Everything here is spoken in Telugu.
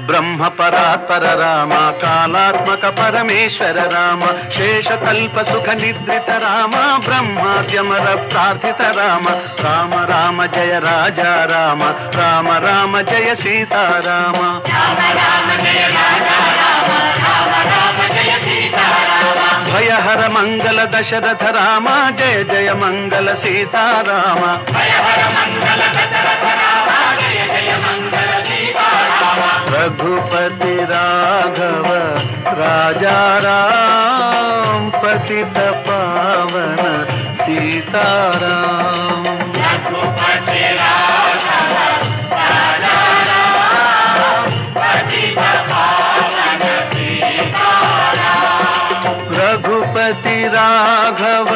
బ్రహ్మ పరాత్పర రామ కాలాత్మక పరమేశ్వర రామ శేషకల్ప సుఖ నిద్రిత రామ బ్రహ్మాద్యమర ప్రార్థిత రామ రామ రామ జయ రాజా రామ రామ రామ జయ సీతారామ భయహర మంగళ దశరథ రామ జయ జయ మంగళ సీతారామ रघुपति राघव राजा राम पतित पावन सीताराम रघुपति राघव राजा राम पतित पावन सीताराम रघुपति राघव